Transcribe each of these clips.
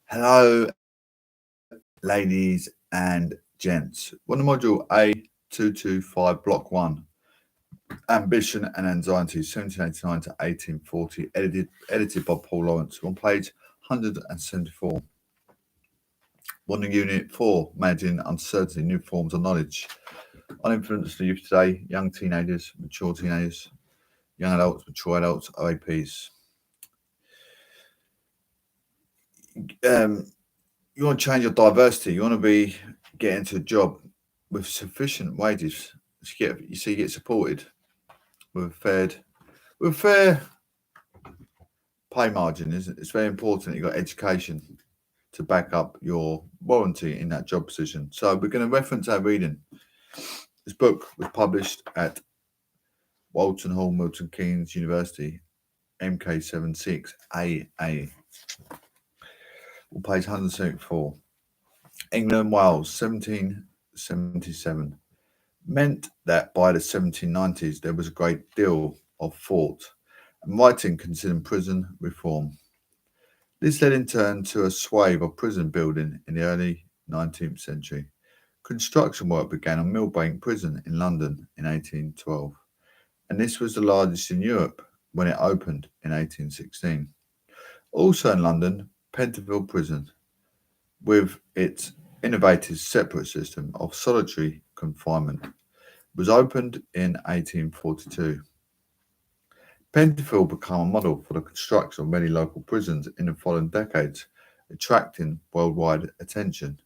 Hello, ladies and gents. On the module A225 Block 1, Ambition and Anxiety, 1789 to 1840, edited by Paul Lawrence, on page 174. One Unit 4, Managing Uncertainty, New Forms of Knowledge. On influence of the youth today, young teenagers, mature teenagers, young adults, mature adults, OAPs. You want to change your diversity. You want to be get into a job with sufficient wages. You get supported with fair pay margin. Isn't it? It's very important. You've got education to back up your warranty in that job position. So we're going to reference our reading. This book was published at Walton Hall, Milton Keynes University, MK76AA. Page 174. England and Wales, 1777. Meant that by the 1790s there was a great deal of thought and writing concerning prison reform. This led in turn to a swathe of prison building in the early 19th century. Construction work began on Millbank Prison in London in 1812, and this was the largest in Europe when it opened in 1816. Also in London, Pentonville Prison, with its innovative separate system of solitary confinement, was opened in 1842. Pentonville became a model for the construction of many local prisons in the following decades, attracting worldwide attention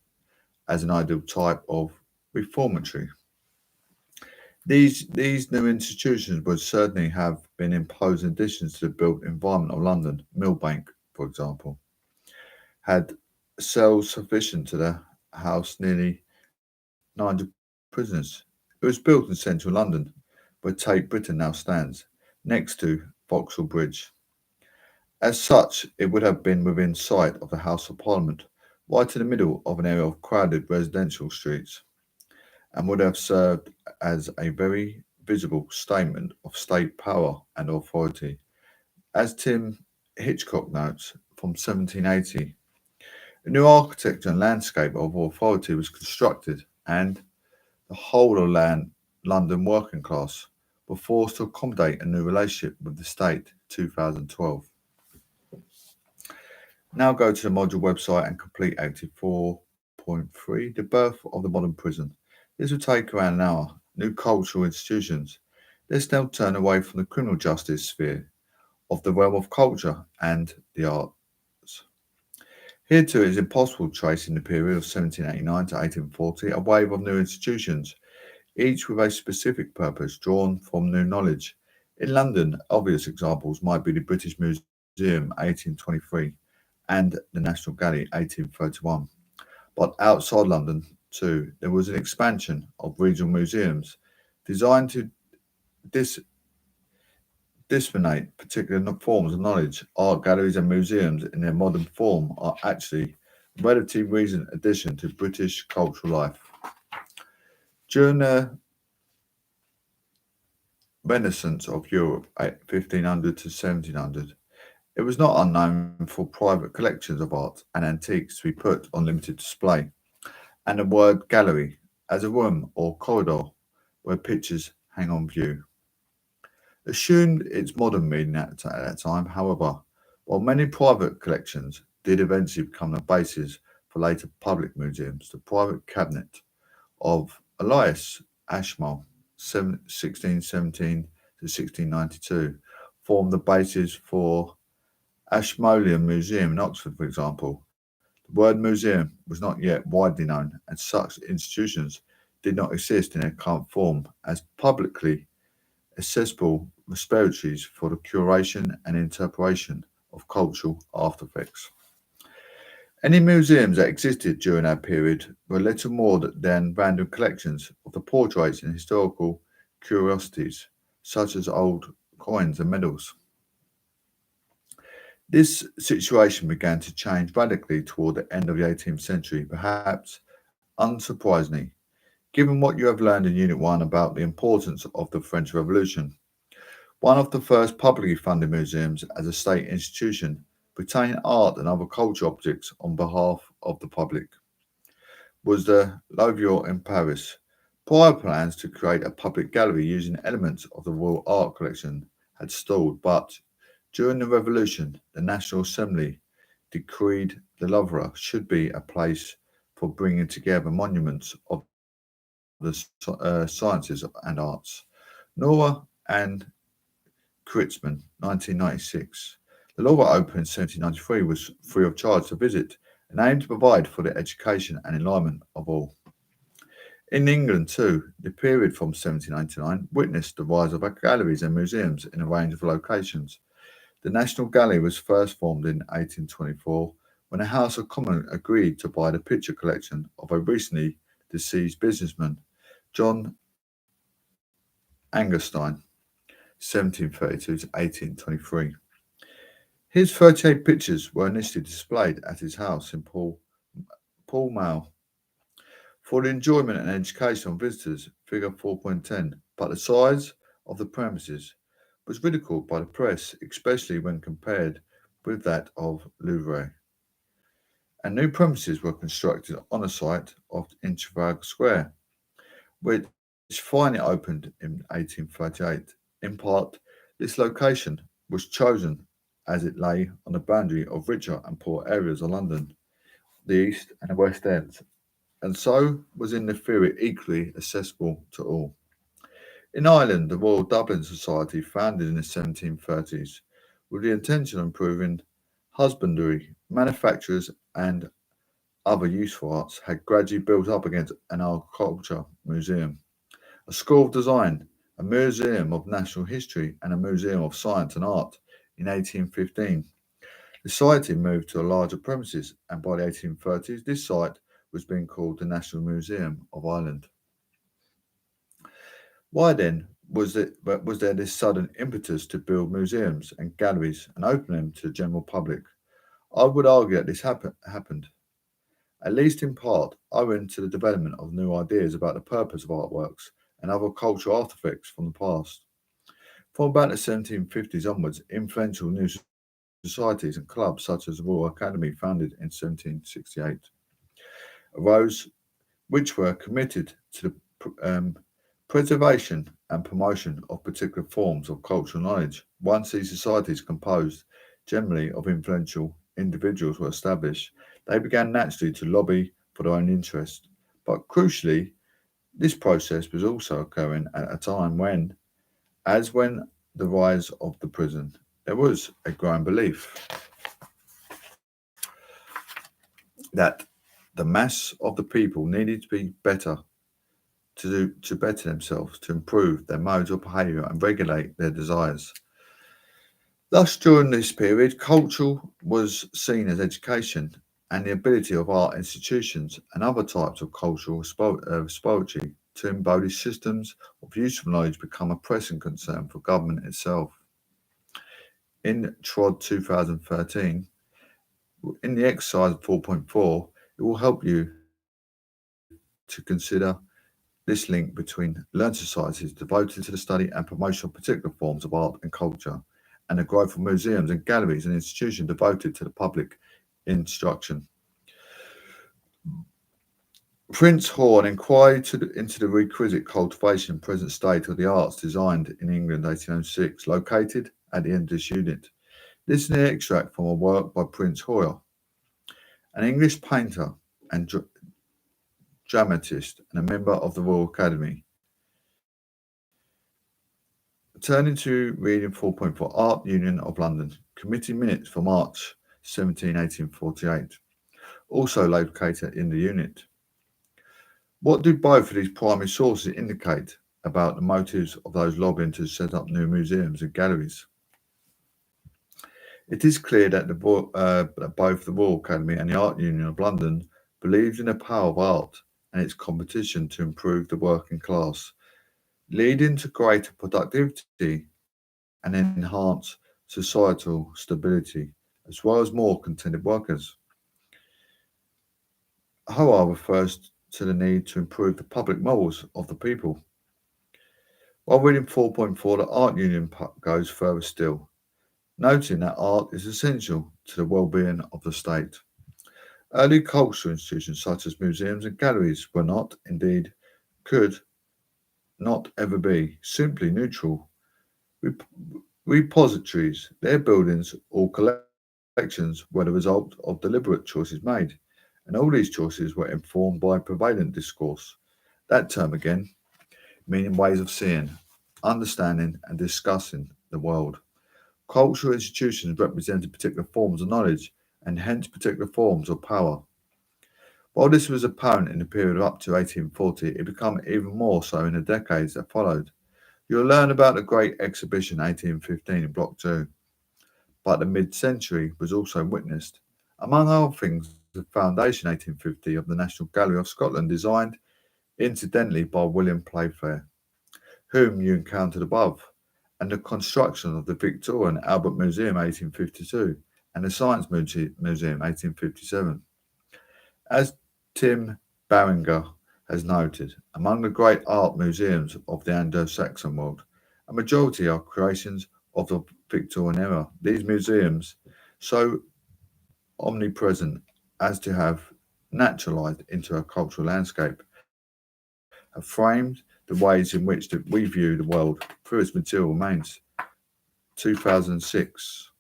as an ideal type of reformatory. These new institutions would certainly have been imposing additions to the built environment of London. Millbank, for example, had cells sufficient to house nearly 900 prisoners. It was built in central London, where Tate Britain now stands, next to Vauxhall Bridge. As such, it would have been within sight of the House of Parliament, right in the middle of an area of crowded residential streets, and would have served as a very visible statement of state power and authority. As Tim Hitchcock notes from 1780, a new architecture and landscape of authority was constructed, and the whole of London working class were forced to accommodate a new relationship with the state. 2012. Now go to the module website and complete Active 4.3, The Birth of the Modern Prison. This will take around an hour. New cultural institutions. Let's now turn away from the criminal justice sphere of the realm of culture and the arts. Here too it is impossible to trace in the period of 1789 to 1840 a wave of new institutions, each with a specific purpose drawn from new knowledge. In London, obvious examples might be the British Museum 1823 and the National Gallery 1831. But outside London too, there was an expansion of regional museums designed to disseminate particular forms of knowledge. Art galleries and museums in their modern form are actually a relatively recent addition to British cultural life. During the Renaissance of Europe, 1500 to 1700, it was not unknown for private collections of art and antiques to be put on limited display, and the word gallery as a room or corridor where pictures hang on view. Assumed its modern meaning at that time, however, while many private collections did eventually become the basis for later public museums, the private cabinet of Elias Ashmole, 1617 to 1692, formed the basis for Ashmolean Museum in Oxford, for example. The word museum was not yet widely known, and such institutions did not exist in their current form as publicly accessible repositories for the curation and interpretation of cultural artifacts. Any museums that existed during that period were little more than random collections of the portraits and historical curiosities, such as old coins and medals. This situation began to change radically toward the end of the 18th century, perhaps unsurprisingly, given what you have learned in Unit 1 about the importance of the French Revolution. One of the first publicly funded museums as a state institution retaining art and other cultural objects on behalf of the public, was the Louvre in Paris. Prior plans to create a public gallery using elements of the Royal Art Collection had stalled, but during the Revolution, the National Assembly decreed the Louvre should be a place for bringing together monuments of the sciences and arts. Nora and Kritzman, 1996. The Louvre opened in 1793 was free of charge to visit and aimed to provide for the education and enlightenment of all. In England, too, the period from 1799 witnessed the rise of galleries and museums in a range of locations. The National Gallery was first formed in 1824 when the House of Commons agreed to buy the picture collection of a recently deceased businessman, John Angerstein, 1732 to 1823. His 38 pictures were initially displayed at his house in Pall Mall for the enjoyment and education of visitors, figure 4.10, but the size of the premises was ridiculed by the press, especially when compared with that of Louvre. And new premises were constructed on a site of in Trafalgar Square, which finally opened in 1838. In part, this location was chosen as it lay on the boundary of richer and poor areas of London, the East and the West Ends, and so was in the theory equally accessible to all. In Ireland, the Royal Dublin Society, founded in the 1730s, with the intention of improving husbandry, manufactures, and other useful arts, had gradually built up against an agriculture museum, a school of design, a museum of national history, and a museum of science and art. In 1815, the society moved to a larger premises, and by the 1830s, this site was being called the National Museum of Ireland. Why then was there this sudden impetus to build museums and galleries and open them to the general public? I would argue that this happened, at least in part, owing to the development of new ideas about the purpose of artworks and other cultural artifacts from the past. From about the 1750s onwards, influential new societies and clubs such as the Royal Academy, founded in 1768, arose, which were committed to the preservation and promotion of particular forms of cultural knowledge. Once these societies, composed generally of influential individuals, were established, they began naturally to lobby for their own interest. But crucially, this process was also occurring at a time when, as when the rise of the prison, there was a growing belief that the mass of the people needed to be better to better themselves, to improve their modes of behaviour and regulate their desires. Thus, during this period, culture was seen as education and the ability of art institutions and other types of cultural poetry to embody systems of useful knowledge become a pressing concern for government itself. In TROD 2013, in the exercise 4.4, it will help you to consider this link between learned societies devoted to the study and promotion of particular forms of art and culture, and the growth of museums and galleries and institutions devoted to the public instruction. Prince Hall, an inquiry into the requisite cultivation and present state of the arts designed in England 1806, located at the end of this unit. This is an extract from a work by Prince Hoyle, an English painter and dramatist and a member of the Royal Academy. Turning to reading 4.4, Art Union of London, Committee Minutes for March 17, 1848, also located in the unit. What do both of these primary sources indicate about the motives of those lobbying to set up new museums and galleries? It is clear that both the Royal Academy and the Art Union of London believed in the power of art and its competition to improve the working class, leading to greater productivity and enhanced societal stability, as well as more contented workers. Hoare refers to the need to improve the public morals of the people. While reading 4.4, the Art Union goes further still. noting that art is essential to the well-being of the state. Early cultural institutions such as museums and galleries were not, indeed, could not ever be, simply neutral rep- repositories. Their buildings or collections were the result of deliberate choices made, and all these choices were informed by prevalent discourse. That term again, meaning ways of seeing, understanding, and discussing the world. Cultural institutions represented particular forms of knowledge and hence particular forms of power. While this was apparent in the period up to 1840, it became even more so in the decades that followed. You'll learn about the Great Exhibition 1815 in Block 2, but the mid-century was also witnessed. Among other things, the foundation 1850 of the National Gallery of Scotland, designed incidentally by William Playfair, whom you encountered above, and the construction of the Victoria and Albert Museum 1852 and the Science Museum 1857. As Tim Barringer has noted, among the great art museums of the Anglo-Saxon world, a majority are creations of the Victorian era. These museums, so omnipresent as to have naturalized into a cultural landscape, have framed the ways in which we view the world through its material remains. 2006.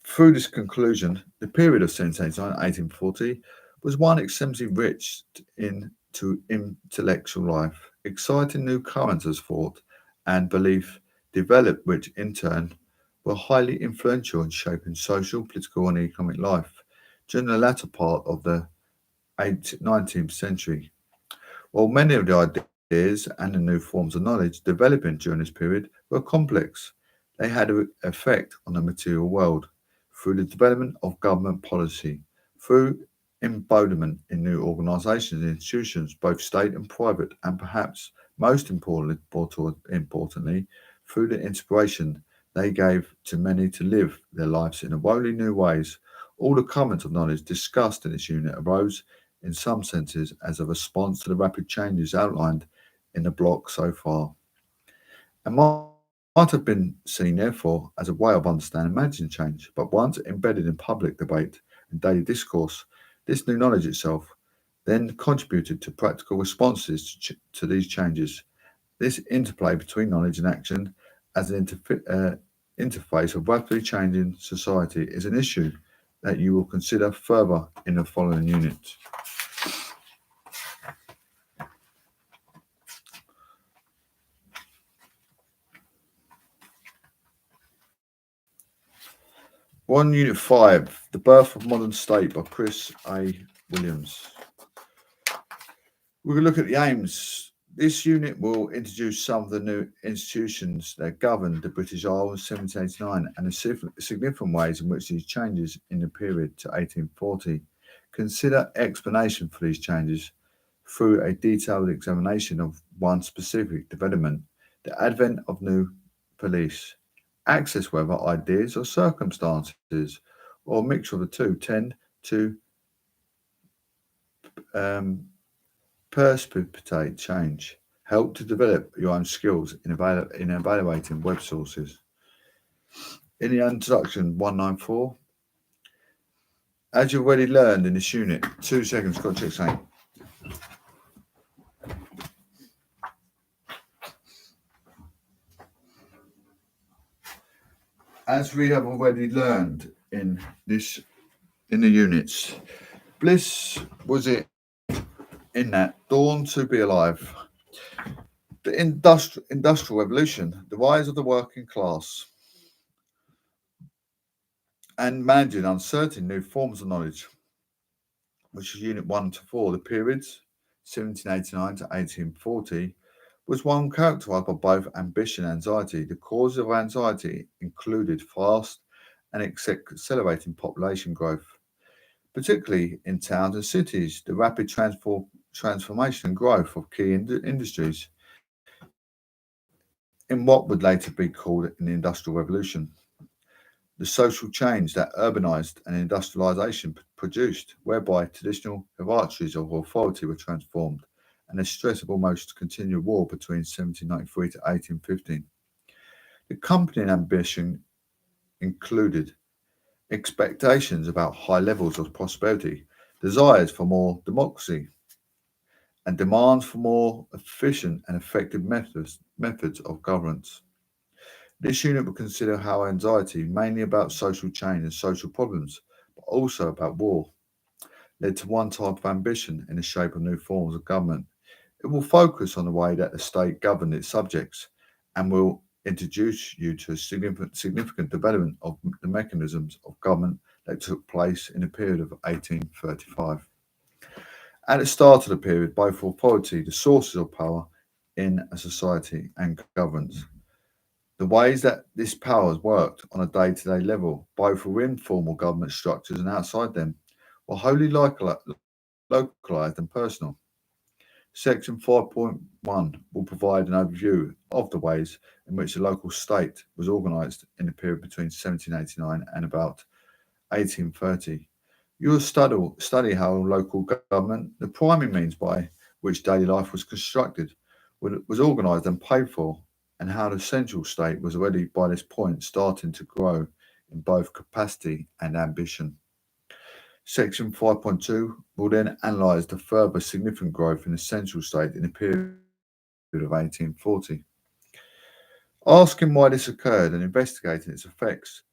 Through this conclusion, the period of 1789 1840 was one extremely rich into intellectual life. Exciting new currents of thought and belief developed, which in turn were highly influential in shaping social, political, and economic life during the latter part of the 19th century. While many of the ideas and the new forms of knowledge developing during this period were complex, they had an effect on the material world through the development of government policy, through embodiment in new organisations and institutions, both state and private, and perhaps importantly, through the inspiration they gave to many to live their lives in wholly new ways. All the currents of knowledge discussed in this unit arose in some senses as a response to the rapid changes outlined in the block so far, and might have been seen, therefore, as a way of understanding and managing change. But once embedded in public debate and daily discourse, this new knowledge itself then contributed to practical responses to these changes. This interplay between knowledge and action as an interface of rapidly changing society is an issue that you will consider further in the following unit. One Unit 5, The Birth of Modern State by Chris A. Williams. We're going to look at the aims. This unit will introduce some of the new institutions that governed the British Isles in 1789 and the significant ways in which these changes in the period to 1840. Consider explanation for these changes through a detailed examination of one specific development, the advent of new police. Access whether ideas or circumstances or a mixture of the two tend to um, precipitate change. Help to develop your own skills in evaluating web sources. In the introduction 194, as you've already learned in this unit, 2 seconds, got to check something. As we have already learned in the units, bliss was it in that dawn to be alive. The industrial revolution, the rise of the working class, and managing uncertain new forms of knowledge, which is Unit 1 to 4, the periods 1789 to 1840, was one characterised by both ambition and anxiety. The causes of anxiety included fast and accelerating population growth, particularly in towns and cities, the rapid transformation and growth of key industries in what would later be called an industrial revolution. The social change that urbanised and industrialisation produced, whereby traditional hierarchies of authority were transformed, and the stress of almost continual war between 1793 to 1815. Accompanying ambition included expectations about high levels of prosperity, desires for more democracy, and demands for more efficient and effective methods of governance. This unit will consider how anxiety, mainly about social change and social problems, but also about war, led to one type of ambition in the shape of new forms of government. It will focus on the way that the state governed its subjects and will introduce you to a significant development of the mechanisms of government that took place in the period of 1835. At the start of the period, both authority, the sources of power in a society, and governance. The ways that this power has worked on a day to day level, both within formal government structures and outside them, were wholly localised and personal. Section 5.1 will provide an overview of the ways in which the local state was organised in the period between 1789 and about 1830. You will study how local government, the primary means by which daily life was constructed, was organised and paid for, and how the central state was already by this point starting to grow in both capacity and ambition. Section 5.2 will then analyse the further significant growth in the central state in the period of 1840, asking why this occurred and investigating its effects.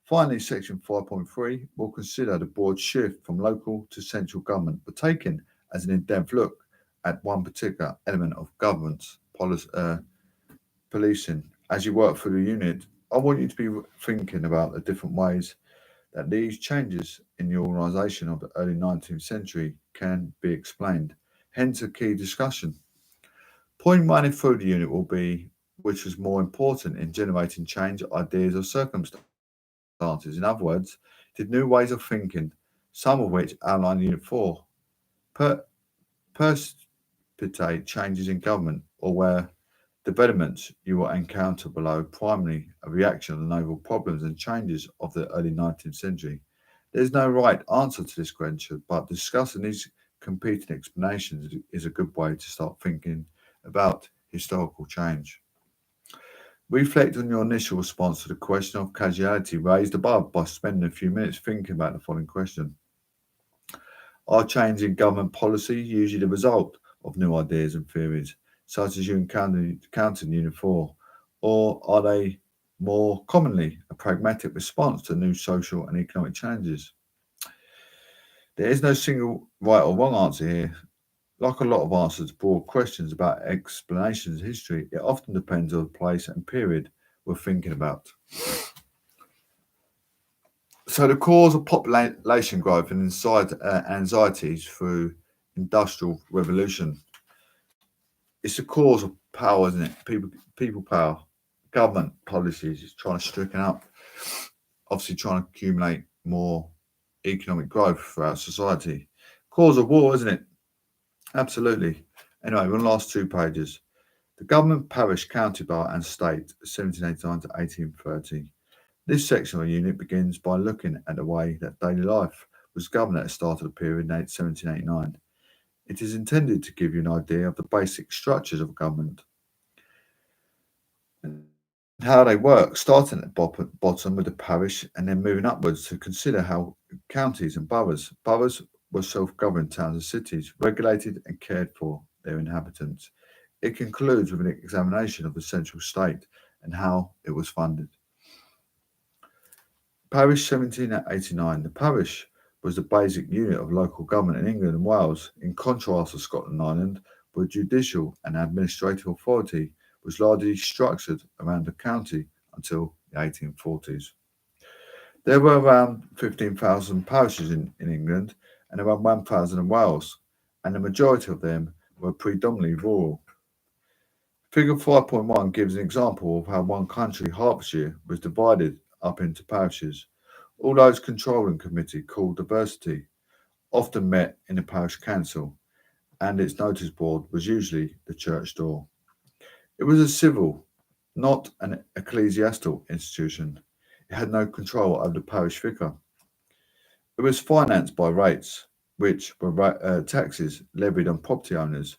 Finally, Section 5.3 will consider the broad shift from local to central government, but taken as an in-depth look at one particular element of governance policing. As you work through the unit, I want you to be thinking about the different ways that these changes in the organisation of the early 19th century can be explained, hence a key discussion. Point running through the unit will be which was more important in generating change, ideas, or circumstances. In other words, did new ways of thinking, some of which outline Unit 4, per- precipitate changes in government, or where developments you will encounter below primarily a reaction of the novel problems and changes of the early 19th century. There is no right answer to this question, but discussing these competing explanations is a good way to start thinking about historical change. Reflect on your initial response to the question of causality raised above by spending a few minutes thinking about the following question. Are changes in government policy usually the result of new ideas and theories, such as you encountered in Unit 4, or are they more commonly a pragmatic response to new social and economic challenges? There is no single right or wrong answer here. Like a lot of answers to broad questions about explanations of history, it often depends on the place and period we're thinking about. So, the cause of population growth and anxieties through industrial revolution. It's the cause of power, isn't it? People power, government policies is trying to stricken up, obviously trying to accumulate more economic growth throughout society. Cause of war, isn't it? Absolutely. Anyway, we're on the last two pages. The government, parish, county bar, and state, 1789 to 1830. This section of the unit begins by looking at the way that daily life was governed at the start of the period in 1789. It is intended to give you an idea of the basic structures of government and how they work, starting at the bottom with the parish and then moving upwards to consider how counties and boroughs were self-governed towns and cities, regulated and cared for their inhabitants. It concludes with an examination of the central state and how it was funded. Parish 1789. The parish was the basic unit of local government in England and Wales, in contrast to Scotland and Ireland, where judicial and administrative authority was largely structured around the county until the 1840s. There were around 15,000 parishes in England and around 1,000 in Wales, and the majority of them were predominantly rural. Figure 5.1 gives an example of how one country, Hertfordshire, was divided up into parishes. All those controlling committee, called diversity, often met in the parish council, and its notice board was usually the church door. It was a civil, not an ecclesiastical institution. It had no control over the parish vicar. It was financed by rates, which were taxes levied on property owners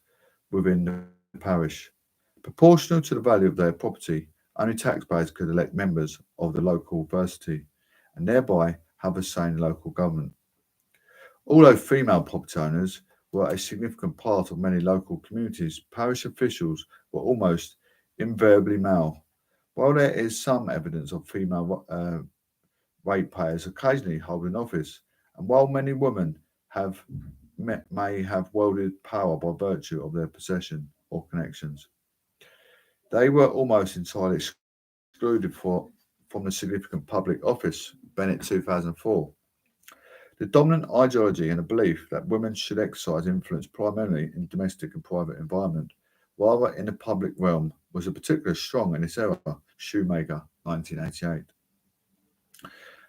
within the parish, proportional to the value of their property Only taxpayers could elect members of the local varsity and thereby have a say in local government. Although female property owners were a significant part of many local communities, parish officials were almost invariably male. While there is some evidence of female ratepayers occasionally holding office, and while many women have may have wielded power by virtue of their possession or connections, they were almost entirely excluded from the significant public office. Bennett 2004. The dominant ideology and a belief that women should exercise influence primarily in domestic and private environment, rather in the public realm, was a particularly strong in this era. Shoemaker, 1988.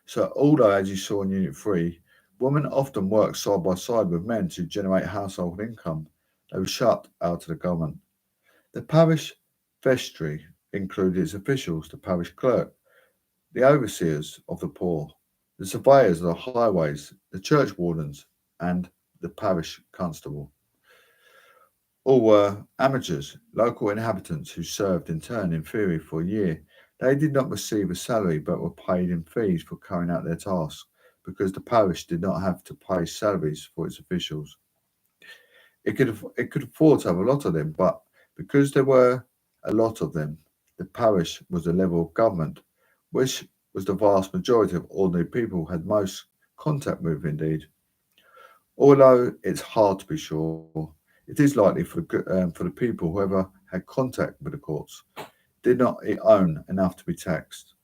So, although, as you saw in Unit 3, women often worked side by side with men to generate household income, they were shut out of the government. The parish vestry included its officials, the parish clerk, the overseers of the poor, the surveyors of the highways, the church wardens, and the parish constable. All were amateurs, local inhabitants who served in turn in theory for a year. They did not receive a salary but were paid in fees for carrying out their tasks because the parish did not have to pay salaries for its officials. It could afford to have a lot of them, but because there were a lot of them, the parish was the level of government, which was the vast majority of ordinary people had most contact with indeed. Although it's hard to be sure, it is likely for the people who ever had contact with the courts did not own enough to be taxed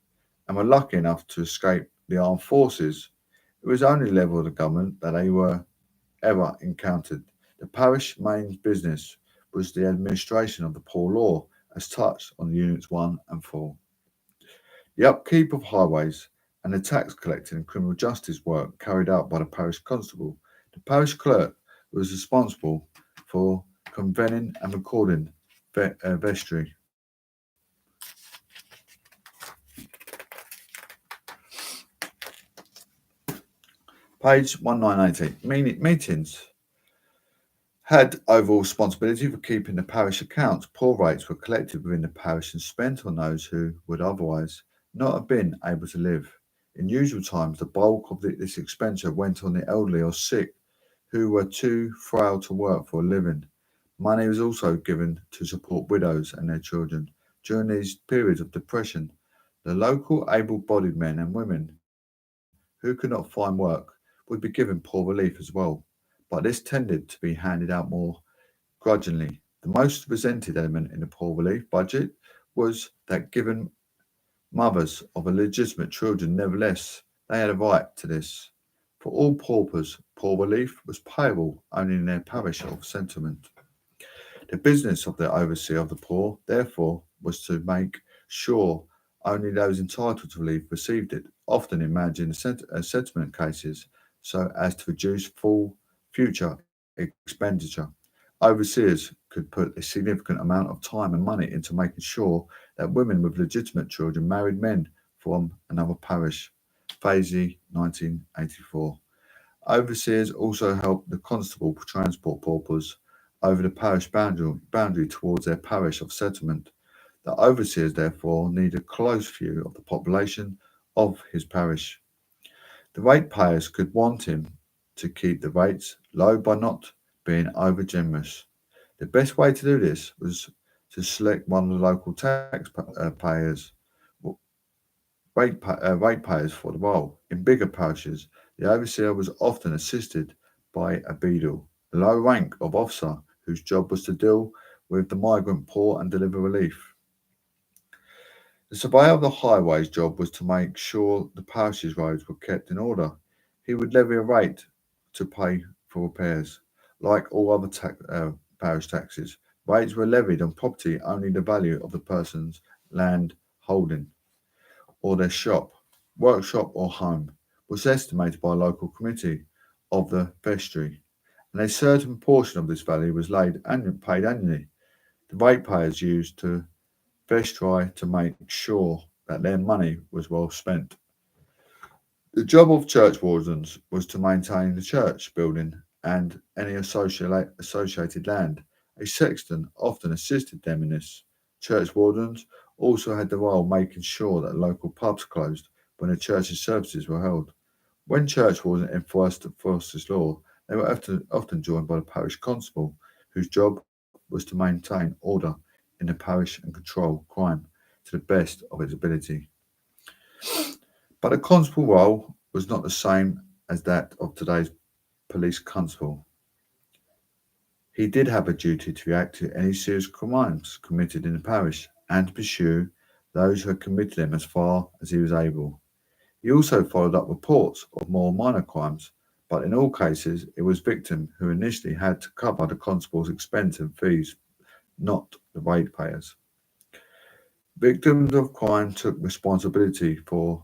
and were lucky enough to escape the armed forces. It was only level of the government that they were ever encountered. The parish main business was the administration of the poor law, as touched on Units 1 and 4. The upkeep of highways and the tax collecting and criminal justice work carried out by the parish constable. The parish clerk was responsible for convening and recording vestry. Page 1980. Meetings had overall responsibility for keeping the parish accounts. Poor rates were collected within the parish and spent on those who would otherwise not have been able to live. In usual times, the bulk of this expenditure went on the elderly or sick who were too frail to work for a living. Money was also given to support widows and their children. During these periods of depression, the local able bodied men and women who could not find work would be given poor relief as well, but this tended to be handed out more grudgingly. The most resented element in the poor relief budget was that given mothers of illegitimate children, nevertheless, they had a right to this. For all paupers, poor relief was payable only in their parish of settlement. The business of the overseer of the poor, therefore, was to make sure only those entitled to relief received it, often in managing settlement cases so as to reduce full future expenditure. Overseers could put a significant amount of time and money into making sure that women with legitimate children married men from another parish. Fazy, 1984. Overseers also helped the constable transport paupers over the parish boundary towards their parish of settlement. The overseers therefore need a close view of the population of his parish. The ratepayers could want him to keep the rates low by not being over generous. The best way to do this was to select one of the local taxpayers, ratepayers for the role. In bigger parishes, the overseer was often assisted by a beadle, a low rank of officer whose job was to deal with the migrant poor and deliver relief. The surveyor of the highways job was to make sure the parish's roads were kept in order. He would levy a rate to pay for repairs. Like all other parish taxes, rates were levied on property only the value of the person's land holding or their shop, workshop or home was estimated by a local committee of the vestry, and a certain portion of this value was paid annually. The ratepayers used to vestry to make sure that their money was well spent. The job of church wardens was to maintain the church building and any associated land. A sexton often assisted them in this. Church wardens also had the role of making sure that local pubs closed when the church's services were held. When church wasn't enforced this law, they were often joined by the parish constable, whose job was to maintain order in the parish and control crime to the best of its ability. But the constable role was not the same as that of today's police constable. He did have a duty to react to any serious crimes committed in the parish and to pursue those who had committed them as far as he was able. He also followed up reports of more minor crimes, but in all cases it was victim who initially had to cover the constable's expense and fees, not the ratepayers. Victims of crime took responsibility for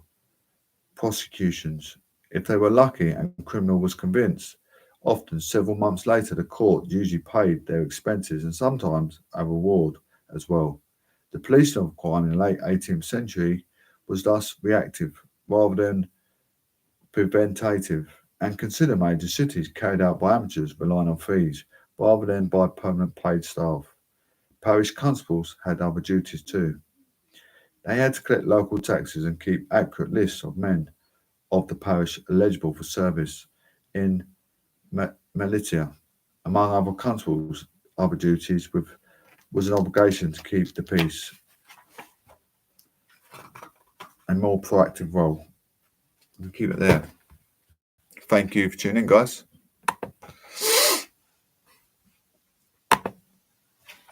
prosecutions if they were lucky and the criminal was convinced. Often, several months later, the court usually paid their expenses and sometimes a reward as well. The policing of crime in the late 18th century was thus reactive rather than preventative, and consider major cities carried out by amateurs relying on fees rather than by permanent paid staff. Parish constables had other duties too. They had to collect local taxes and keep accurate lists of men of the parish eligible for service in militia. Among other constables' other duties was an obligation to keep the peace, a more proactive role. We'll keep it there. Thank you for tuning in, guys.